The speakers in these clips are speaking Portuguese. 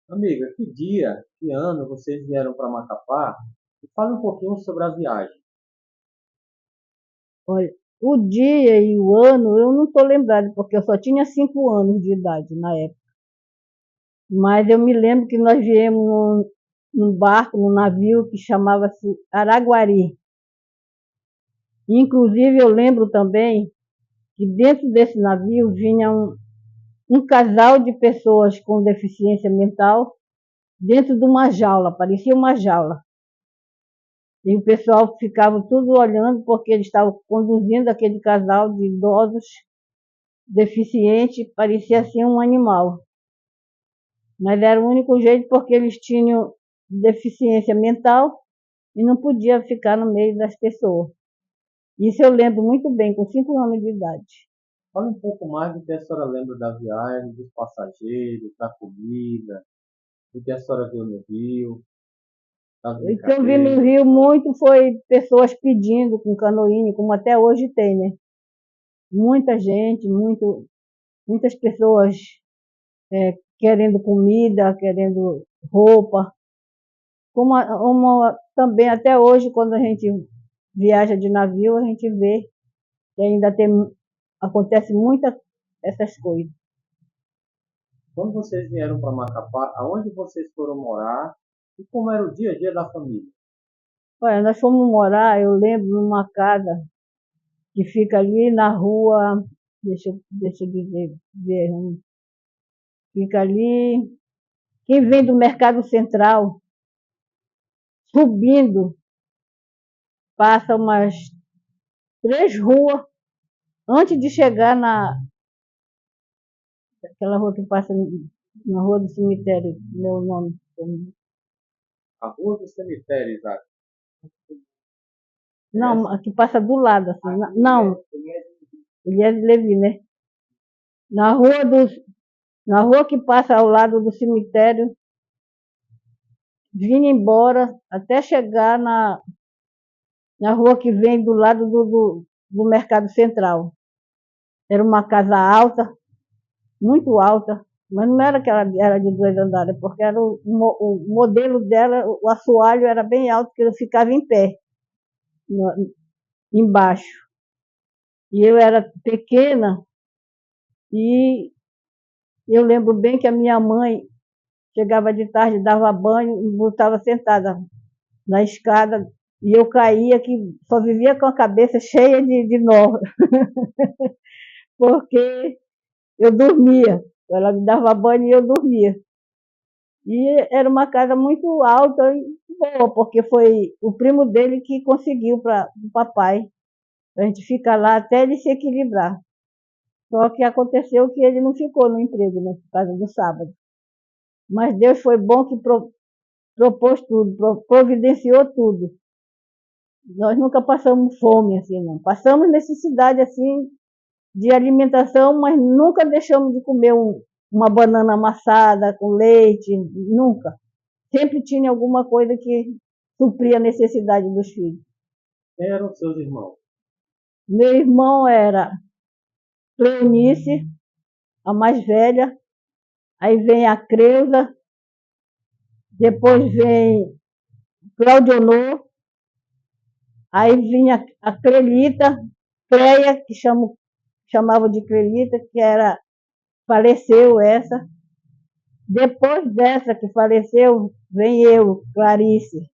Amiga, que dia, que ano vocês vieram para Macapá? E fala um pouquinho sobre a viagem. Olha, o dia e o ano eu não estou lembrada, porque eu só tinha 5 anos de idade na época. Mas eu me lembro que nós viemos num barco, num navio que chamava-se Araguari. Inclusive, eu lembro também que dentro desse navio vinha um casal de pessoas com deficiência mental dentro de uma jaula, parecia uma jaula. E o pessoal ficava tudo olhando porque eles estavam conduzindo aquele casal de idosos deficiente, parecia assim um animal. Mas era o único jeito porque eles tinham deficiência mental e não podia ficar no meio das pessoas. Isso eu lembro muito bem, com 5 anos de idade. Fala um pouco mais do que a senhora lembra da viagem, dos passageiros, da comida, do que a senhora viu no Rio, das O que eu vi no brincadeiras. Rio muito foi pessoas pedindo com canoinho, como até hoje tem, né? Muita gente, muitas pessoas querendo comida, querendo roupa. Também até hoje, quando a gente viaja de navio, a gente vê que acontece muitas essas coisas. Quando vocês vieram para Macapá, aonde vocês foram morar e como era o dia a dia da família? Olha, nós fomos morar, eu lembro, numa casa que fica ali na rua, deixa eu dizer, fica ali, quem vem do Mercado Central, subindo, passa umas 3 ruas antes de chegar naquela rua que passa na rua do cemitério, meu nome. A Rua do Cemitério, Isaac. Não, Conhece? a que passa do lado, assim. Não, Elias Levi, né? Na rua dos, na rua que passa ao lado do cemitério, vindo embora até chegar na rua que vem do lado do Mercado Central. Era uma casa alta, muito alta, mas não era que ela era de 2 andares, porque era o modelo dela, o assoalho era bem alto, que ele ficava em pé, embaixo. E eu era pequena e eu lembro bem que a minha mãe chegava de tarde, dava banho e voltava sentada na escada e eu caía que só vivia com a cabeça cheia de nó, porque eu dormia. Ela me dava banho e eu dormia. E era uma casa muito alta e boa, porque foi o primo dele que conseguiu para o papai, para a gente ficar lá até ele se equilibrar. Só que aconteceu que ele não ficou no emprego, né, por causa do sábado. Mas Deus foi bom que propôs tudo, providenciou tudo. Nós nunca passamos fome assim, não. Passamos necessidade assim de alimentação, mas nunca deixamos de comer uma banana amassada com leite, nunca. Sempre tinha alguma coisa que supria a necessidade dos filhos. Quem eram seus irmãos? Meu irmão era Cleonice, a mais velha, aí vem a Creuza, depois vem Claudionor, aí vinha a Clelita, Cleia, chamava de Clelita, que era, faleceu essa. Depois dessa que faleceu, vem eu, Clarice.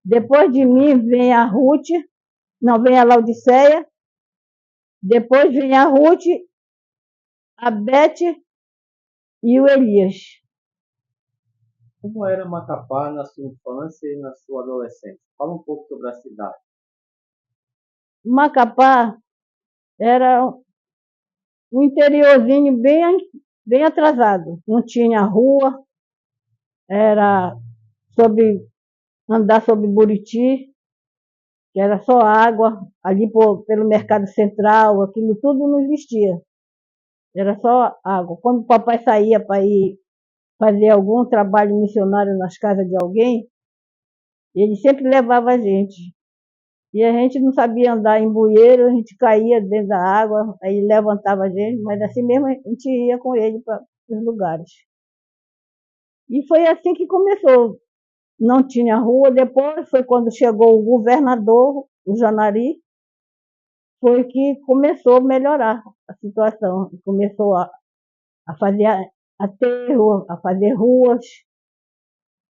Depois de mim vem a Ruth, não, vem a Laudiceia. Depois vem a Ruth, a Beth e o Elias. Como era Macapá na sua infância e na sua adolescência? Fala um pouco sobre a cidade. Macapá era um interiorzinho bem atrasado. Não tinha rua, era sobre andar sobre Buriti, que era só água, ali pelo Mercado Central, aquilo tudo não existia. Era só água. Quando o papai saía para ir fazer algum trabalho missionário nas casas de alguém, ele sempre levava a gente. E a gente não sabia andar em bueiro, a gente caía dentro da água, aí ele levantava a gente, mas assim mesmo a gente ia com ele para os lugares. E foi assim que começou. Não tinha rua, depois foi quando chegou o governador, o Janari, foi que começou a melhorar a situação, começou a fazer aterro, a fazer ruas,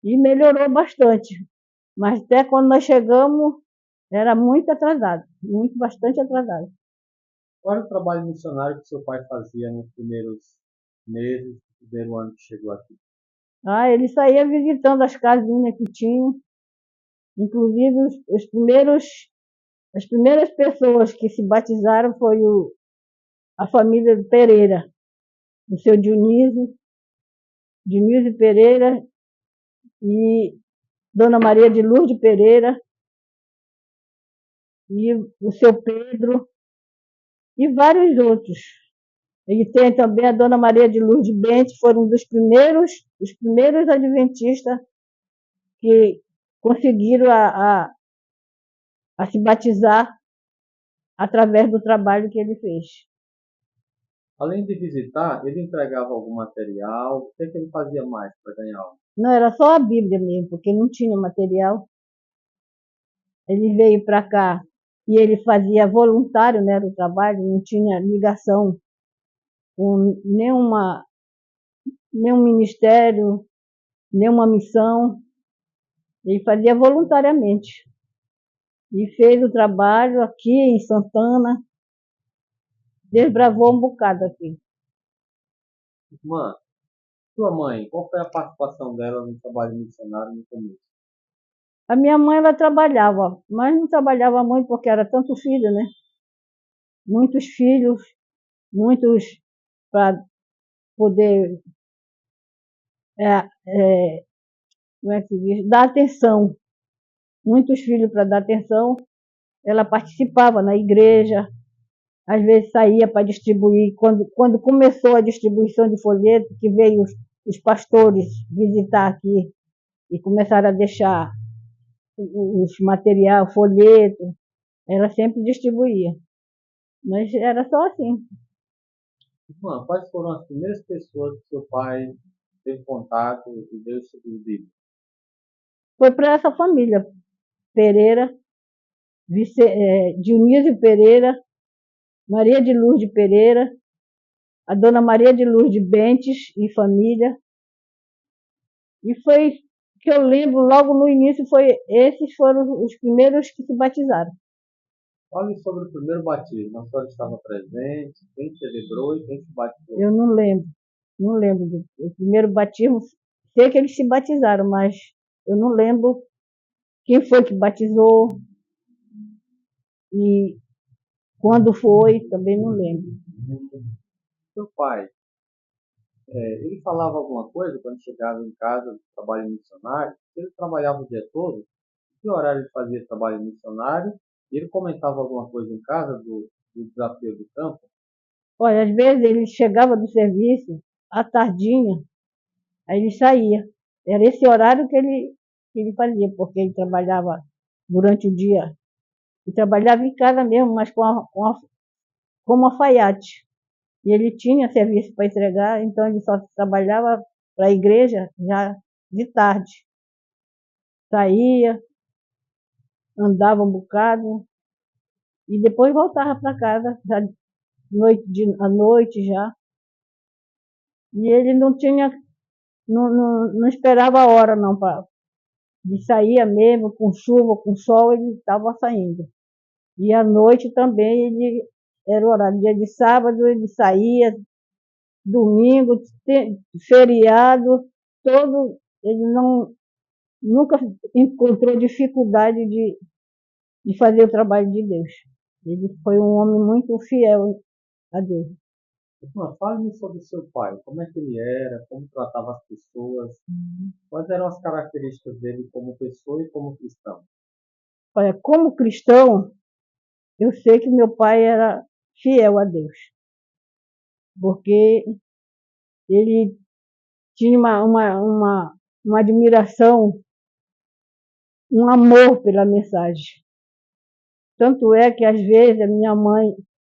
e melhorou bastante. Mas até quando nós chegamos, era muito atrasado, muito, bastante atrasado. Qual era o trabalho missionário que seu pai fazia nos primeiros meses, no primeiro ano que chegou aqui? Ele saía visitando as casinhas que tinham, inclusive as primeiras pessoas que se batizaram foi a família Pereira, o seu Dionísio Pereira e Dona Maria de Lourdes Pereira e o seu Pedro e vários outros. Ele tem também a Dona Maria de Lourdes Bentes, foram os primeiros adventistas que conseguiram a se batizar através do trabalho que ele fez. Além de visitar, ele entregava algum material? O que ele fazia mais para ganhar algo? Não era só a Bíblia mesmo, porque não tinha material. Ele veio para cá e ele fazia voluntário, né, do trabalho, não tinha ligação com nenhum ministério, nenhuma missão. Ele fazia voluntariamente. E fez o trabalho aqui em Santana, desbravou um bocado aqui. Irmã, sua mãe, qual foi a participação dela no trabalho missionário no começo? A minha mãe, ela trabalhava, mas não trabalhava muito porque era tanto filho, né? Muitos filhos, muitos para poder, como é que se diz, dar atenção. Muitos filhos para dar atenção. Ela participava na igreja, às vezes saía para distribuir. Quando começou a distribuição de folheto, que veio os pastores visitar aqui e começaram a deixar os material, folheto, ela sempre distribuía. Mas era só assim. Irmã, quais foram as primeiras pessoas que seu pai teve contato e deu estudo bíblico? Foi para essa família, Pereira, Dionísio Pereira, Maria de Lourdes Pereira, a Dona Maria de Lourdes Bentes e família. E foi que eu lembro, logo no início, esses foram os primeiros que se batizaram. Fale sobre o primeiro batismo. A senhora estava presente, quem celebrou e quem se batizou? Eu não lembro do primeiro batismo. Sei que eles se batizaram, mas eu não lembro quem foi que batizou e quando foi, também não lembro. Seu pai, ele falava alguma coisa quando chegava em casa do trabalho missionário? Ele trabalhava o dia todo? Que horário ele fazia trabalho missionário? E ele comentava alguma coisa em casa do desafio do campo? Olha, às vezes ele chegava do serviço à tardinha, aí ele saía. Era esse horário que ele fazia, porque ele trabalhava durante o dia. E trabalhava em casa mesmo, mas como alfaiate. E ele tinha serviço para entregar, então ele só trabalhava para a igreja já de tarde. Saía, andava um bocado e depois voltava para casa, já à noite já. E ele não esperava a hora não, de sair mesmo, com chuva, com sol, ele estava saindo. E à noite também era o horário. Dia de sábado ele saía, domingo, feriado, ele nunca encontrou dificuldade de fazer o trabalho de Deus. Ele foi um homem muito fiel a Deus. Irmã, fale-me sobre seu pai. Como é que ele era? Como tratava as pessoas? Quais eram as características dele como pessoa e como cristão? Olha, como cristão, eu sei que meu pai era fiel a Deus, porque ele tinha uma admiração, um amor pela mensagem. Tanto é que às vezes a minha mãe,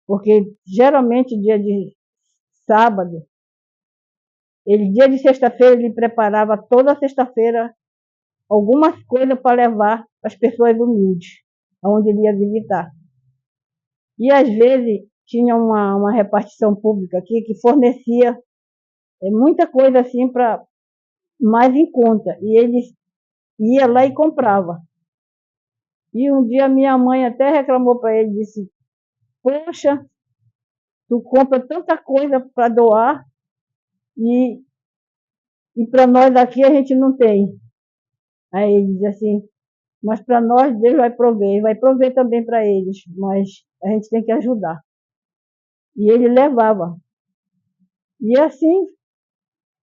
porque geralmente dia de sábado, Ele, dia de sexta-feira, ele preparava toda sexta-feira algumas coisas para levar para as pessoas humildes, aonde ele ia visitar. E às vezes tinha uma repartição pública aqui que fornecia muita coisa assim para mais em conta. E ele ia lá e comprava. E um dia minha mãe até reclamou para ele, disse: poxa, tu compra tanta coisa para doar e para nós aqui a gente não tem. Aí ele diz assim: mas para nós Deus vai prover também para eles, mas a gente tem que ajudar. E ele levava. E assim,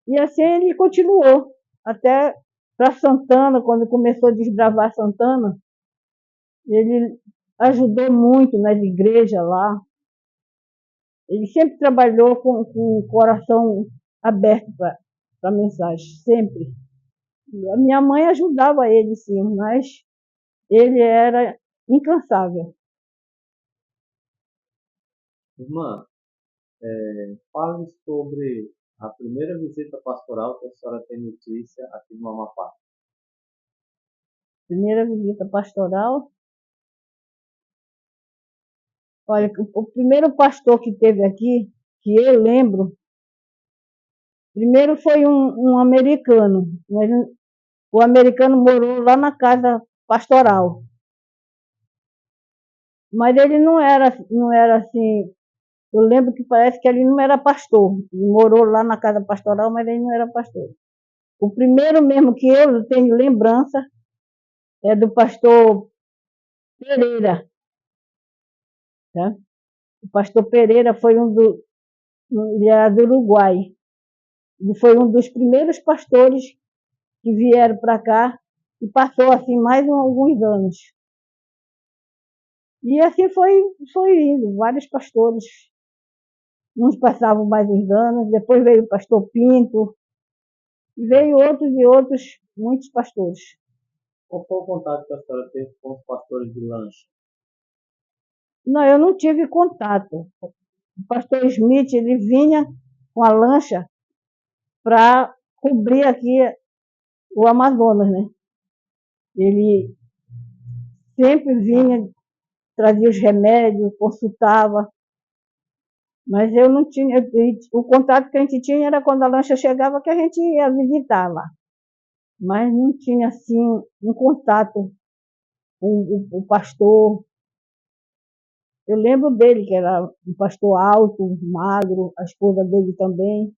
e assim ele continuou, até para Santana, quando começou a desbravar Santana, ele ajudou muito nas igrejas lá. Ele sempre trabalhou com o coração aberto para a mensagem, sempre. A minha mãe ajudava ele, sim, mas ele era incansável. Irmã, fale sobre a primeira visita pastoral que a senhora tem notícia aqui no Amapá. Primeira visita pastoral. Olha, o primeiro pastor que teve aqui, que eu lembro, primeiro foi um americano. O americano morou lá na casa pastoral. Mas ele não era assim. Eu lembro que parece que ele não era pastor. Ele morou lá na casa pastoral, mas ele não era pastor. O primeiro mesmo que eu tenho lembrança é do pastor Pereira. Tá? O pastor Pereira foi ele era do Uruguai. Ele foi um dos primeiros pastores que vieram para cá e passou assim mais alguns anos. E assim foi indo, vários pastores. Uns passavam mais uns anos, depois veio o pastor Pinto, e veio outros e outros, muitos pastores. Qual foi o contato que a senhora teve com os pastores de lancha? Não, eu não tive contato. O pastor Smith, ele vinha com a lancha para cobrir aqui o Amazonas, né? Ele sempre vinha, trazia os remédios, consultava, mas eu não tinha, o contato que a gente tinha era quando a lancha chegava que a gente ia visitar lá, mas não tinha assim um contato com o pastor. Eu lembro dele, que era um pastor alto, magro, a esposa dele também,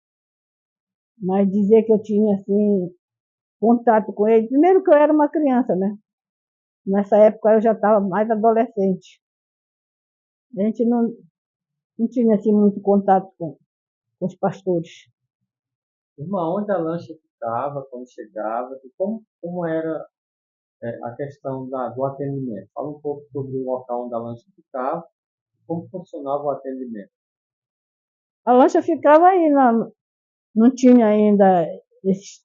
mas dizer que eu tinha assim contato com ele, primeiro que eu era uma criança, né? Nessa época eu já estava mais adolescente. A gente não tinha assim muito contato com os pastores. Irmã, onde a lancha ficava quando chegava e como era a questão do atendimento? Fala um pouco sobre o local onde a lancha ficava e como funcionava o atendimento. A lancha ficava aí, não tinha ainda esses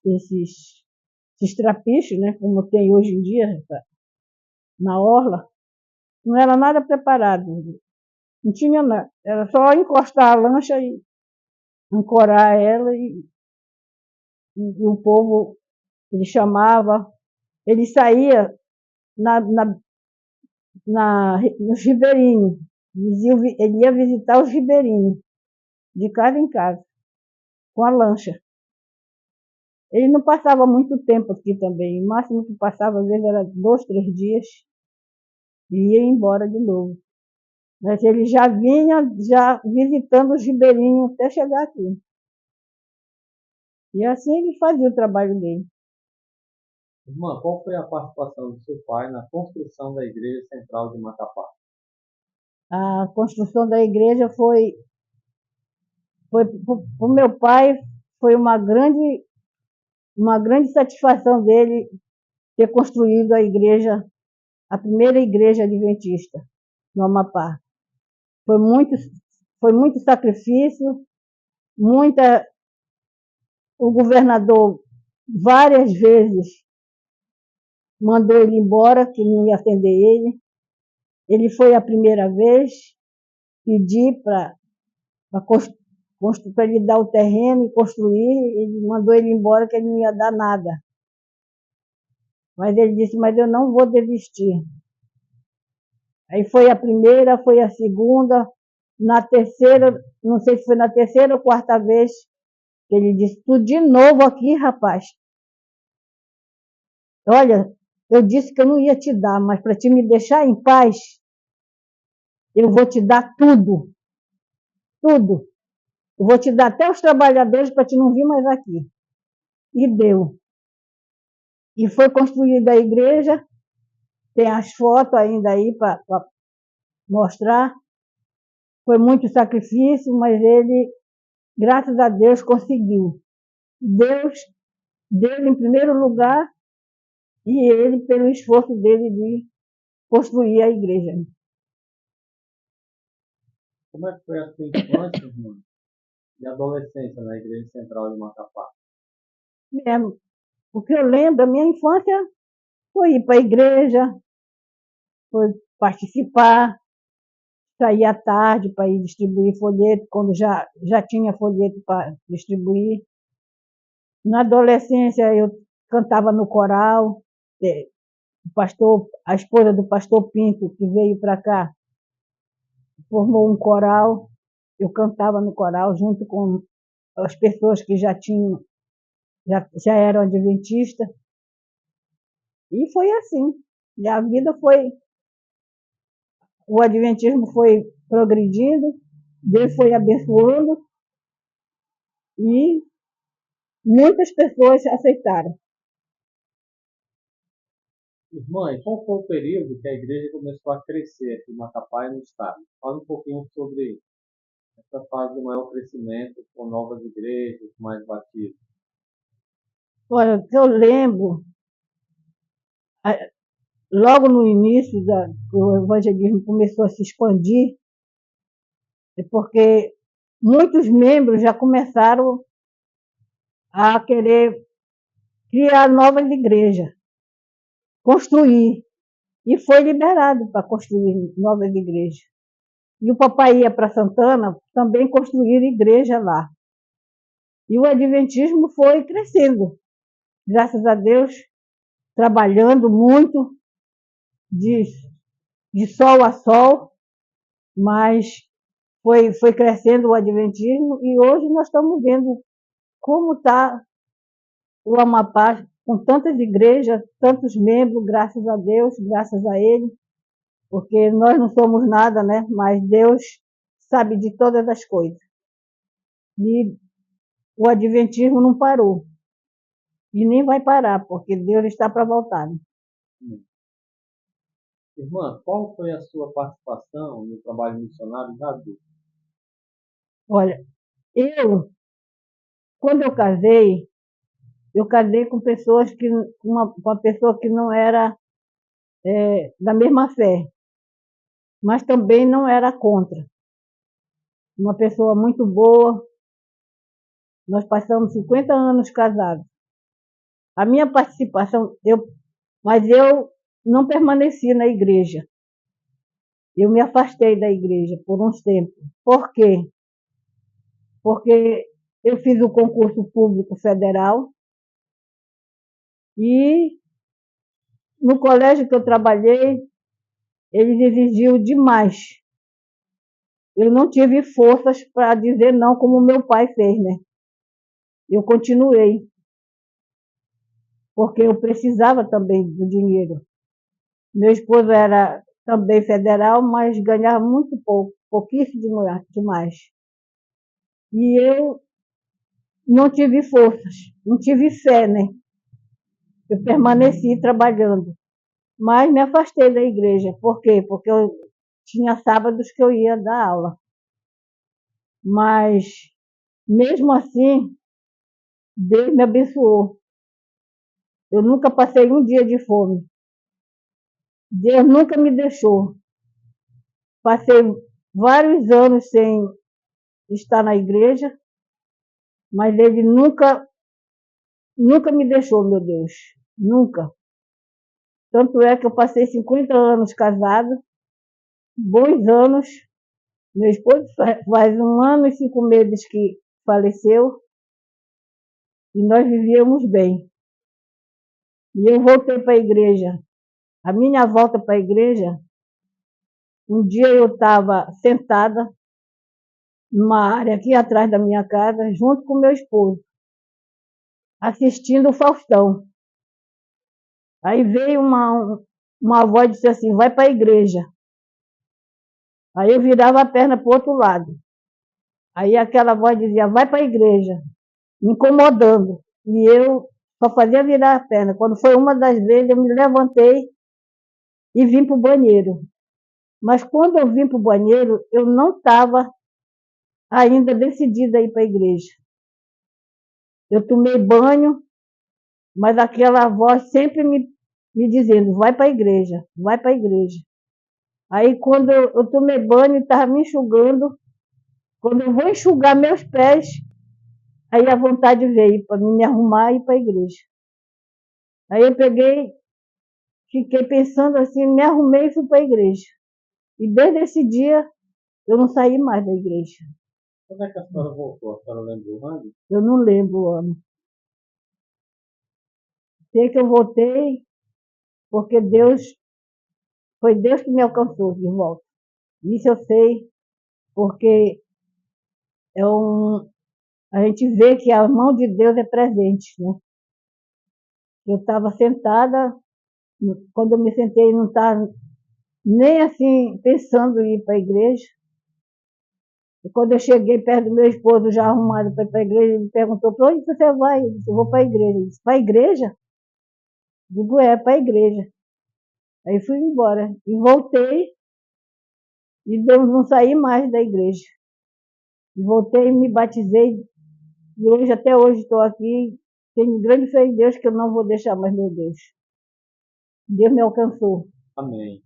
trapichos, né? Como tem hoje em dia na orla. Não era nada preparado, não tinha nada. Era só encostar a lancha e ancorar ela e o povo, ele chamava, ele saía nos ribeirinhos. Ele ia visitar os ribeirinhos, de casa em casa, com a lancha. Ele não passava muito tempo aqui também. O máximo que passava, às vezes, era 2, 3 dias e ia embora de novo. Mas ele já vinha já visitando os ribeirinhos até chegar aqui. E assim ele fazia o trabalho dele. Irmã, qual foi a participação do seu pai na construção da Igreja Central de Macapá? A construção da igreja para o meu pai, foi uma grande satisfação dele ter construído a primeira igreja adventista no Amapá. Foi muito, foi muito sacrifício, muita. O governador várias vezes mandou ele embora, que não ia atender ele. Ele foi a primeira vez pedir para para ele dar o terreno e construir, ele mandou ele embora que ele não ia dar nada. Mas ele disse, mas eu não vou desistir. Aí foi a primeira, foi a segunda, na terceira, não sei se foi na terceira ou quarta vez, que ele disse, tu de novo aqui, rapaz. Olha, eu disse que eu não ia te dar, mas para te me deixar em paz, eu vou te dar tudo, tudo. Eu vou te dar até os trabalhadores para te não vir mais aqui. E deu. E foi construída a igreja, tem as fotos ainda aí para mostrar. Foi muito sacrifício, mas ele, graças a Deus, conseguiu. Deus deu em primeiro lugar e ele pelo esforço dele de construir a igreja. Como é que foi a sua infância, irmã, e adolescência na Igreja Central de Macapá? Mesmo. O que eu lembro, a minha infância foi ir para a igreja, foi participar, sair à tarde para ir distribuir folheto, quando já tinha folheto para distribuir. Na adolescência eu cantava no coral, a esposa do pastor Pinto, que veio para cá, formou um coral, eu cantava no coral junto com as pessoas que já eram adventistas, e foi assim. E a vida o adventismo foi progredindo, Deus foi abençoando, e muitas pessoas aceitaram. Irmã, e qual foi o período que a igreja começou a crescer aqui em Macapá e no estado? Fala um pouquinho sobre essa fase de maior crescimento, com novas igrejas, mais batismos. Olha, o que eu lembro, logo no início que o evangelismo começou a se expandir, é porque muitos membros já começaram a querer criar novas igrejas, construir, e foi liberado para construir novas igrejas. E o papai ia para Santana também construir igreja lá. E o adventismo foi crescendo, graças a Deus, trabalhando muito, de, de sol a sol, mas foi crescendo o adventismo e hoje nós estamos vendo como está o Amapá com tantas igrejas, tantos membros, graças a Deus, graças a ele, porque nós não somos nada, né? Mas Deus sabe de todas as coisas. E o adventismo não parou. E nem vai parar, porque Deus está para voltar. Irmã, qual foi a sua participação no trabalho missionário já adulto? Olha, quando eu casei com pessoas uma pessoa que não era da mesma fé, mas também não era contra. Uma pessoa muito boa. Nós passamos 50 anos casados. A minha participação, mas eu não permaneci na igreja. Eu me afastei da igreja por uns tempos. Por quê? Porque eu fiz o concurso público federal e no colégio que eu trabalhei, eles exigiam demais. Eu não tive forças para dizer não, como meu pai fez, né? Eu continuei, porque eu precisava também do dinheiro. Meu esposo era também federal, mas ganhava muito pouco, pouquíssimo demais. E eu não tive forças, não tive fé, né? Eu permaneci trabalhando, mas me afastei da igreja. Por quê? Porque eu tinha sábados que eu ia dar aula. Mas, mesmo assim, Deus me abençoou. Eu nunca passei um dia de fome. Deus nunca me deixou. Passei vários anos sem estar na igreja, mas Ele nunca me deixou, meu Deus. Nunca. Tanto é que eu passei 50 anos casada, bons anos, Meu esposo faz 1 ano e 5 meses que faleceu e nós vivíamos bem. E eu voltei para a igreja. A minha volta para a igreja, um dia eu estava sentada numa área aqui atrás da minha casa, junto com meu esposo, assistindo o Faustão. Aí veio uma voz e disse assim, vai para a igreja. Aí eu virava a perna para o outro lado. Aí aquela voz dizia, vai para a igreja, me incomodando. E eu só fazia virar a perna. Quando foi uma das vezes, eu me levantei e vim para o banheiro. Mas quando eu vim para o banheiro, eu não estava ainda decidida a ir para a igreja. Eu tomei banho, mas aquela voz sempre me dizendo, vai para a igreja, vai para a igreja. Aí quando eu tomei banho e estava me enxugando, quando eu vou enxugar meus pés, aí a vontade veio para me arrumar e ir para a igreja. Aí eu peguei, fiquei pensando assim, me arrumei e fui para a igreja. E desde esse dia, eu não saí mais da igreja. Quando é que a senhora voltou? A senhora lembra o ano? Eu não lembro o ano. Sei que eu voltei porque foi Deus que me alcançou de volta. Isso eu sei, porque a gente vê que a mão de Deus é presente, né? Eu estava sentada, quando eu me sentei, não estava nem assim pensando em ir para a igreja. E quando eu cheguei perto do meu esposo, já arrumado para ir para a igreja, ele me perguntou, para onde você vai? Eu disse, eu vou para a igreja. Ele disse, para a igreja? Digo, para a igreja. Aí fui embora. E voltei, e não saí mais da igreja. E voltei e me batizei. E hoje, até hoje, estou aqui. Tenho grande fé em Deus que eu não vou deixar mais meu Deus. Deus me alcançou. Amém.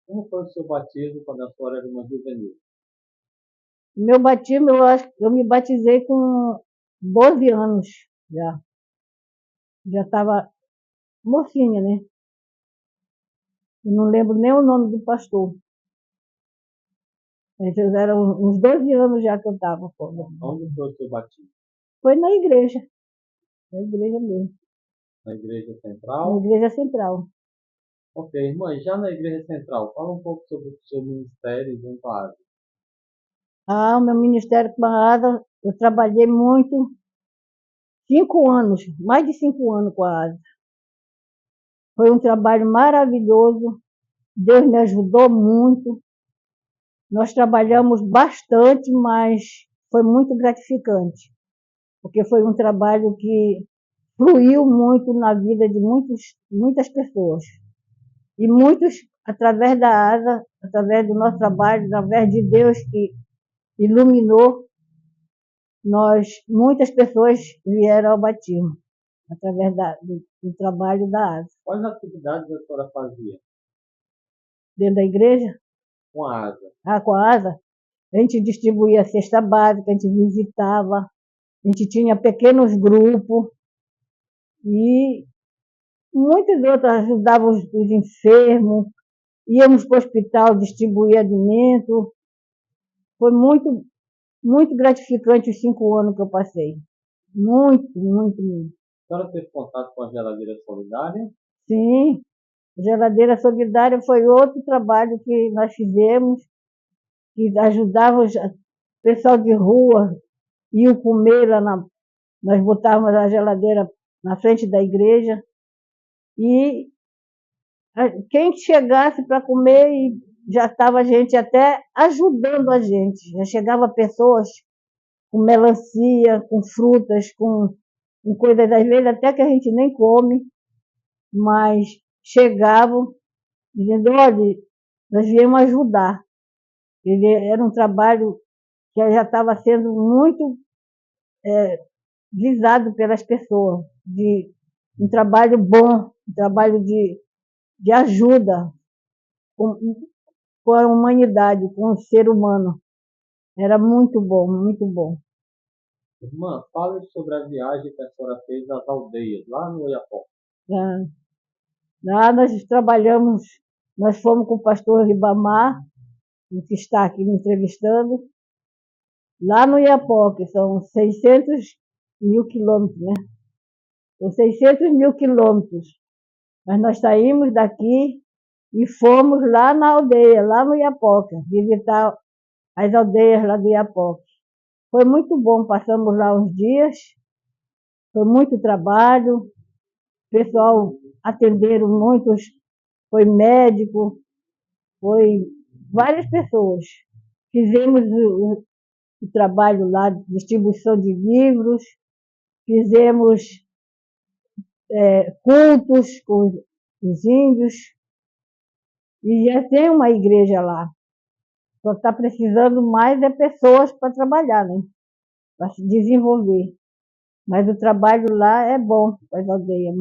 Como foi o seu batismo quando a senhora era uma juvenil? Meu batismo, eu me batizei com 12 anos já. Já estava mocinha, né? Eu não lembro nem o nome do pastor. Mas eram uns 12 anos já que eu estava. Onde foi o seu batismo? Foi na igreja mesmo. Na igreja Na central? igreja central. Ok, irmã, e já na igreja central, fala um pouco sobre o seu ministério junto à ASA. O meu ministério com a ASA, eu trabalhei muito, 5 anos, mais de 5 anos com a ASA. Foi um trabalho maravilhoso, Deus me ajudou muito. Nós trabalhamos bastante, mas foi muito gratificante, porque foi um trabalho que fluiu muito na vida de muitas pessoas. E muitos, através da ASA, através do nosso trabalho, através de Deus que iluminou, muitas pessoas vieram ao batismo, através do trabalho da ASA. Quais atividades a senhora fazia Dentro da igreja, com a ASA? com a ASA, a gente distribuía cesta básica, a gente visitava, a gente tinha pequenos grupos e muitos outros ajudavam os enfermos, íamos para o hospital distribuir alimento. Foi muito, muito gratificante os 5 anos que eu passei. Muito, muito, muito. A senhora teve contato com a geladeira solidária? Sim, Geladeira Solidária foi outro trabalho que nós fizemos, que ajudava o pessoal de rua, iam comer nós botávamos a geladeira na frente da igreja e quem chegasse para comer já estava a gente até ajudando a gente. Já chegava pessoas com melancia, com frutas, com coisas às vezes até que a gente nem come, mas chegavam dizendo, olha, nós viemos ajudar. Era um trabalho que já estava sendo muito visado pelas pessoas, de um trabalho bom, um trabalho de ajuda com a humanidade, com o ser humano. Era muito bom, muito bom. Irmã, fale sobre a viagem que a senhora fez às aldeias, lá no Oiapoque. Lá nós fomos com o pastor Ribamar o que está aqui me entrevistando, lá no Iapoque, são 600.000 quilômetros, né? São 600.000 quilômetros. Mas nós saímos daqui e fomos lá na aldeia, lá no Iapoque, visitar as aldeias lá do Iapoque. Foi muito bom, passamos lá uns dias, foi muito trabalho, o pessoal atenderam muitos, foi médico, foi várias pessoas. Fizemos o trabalho lá de distribuição de livros, fizemos cultos com os índios, e já tem uma igreja lá. Só está precisando mais de pessoas para trabalhar, né? Para se desenvolver. Mas o trabalho lá é bom para as aldeias.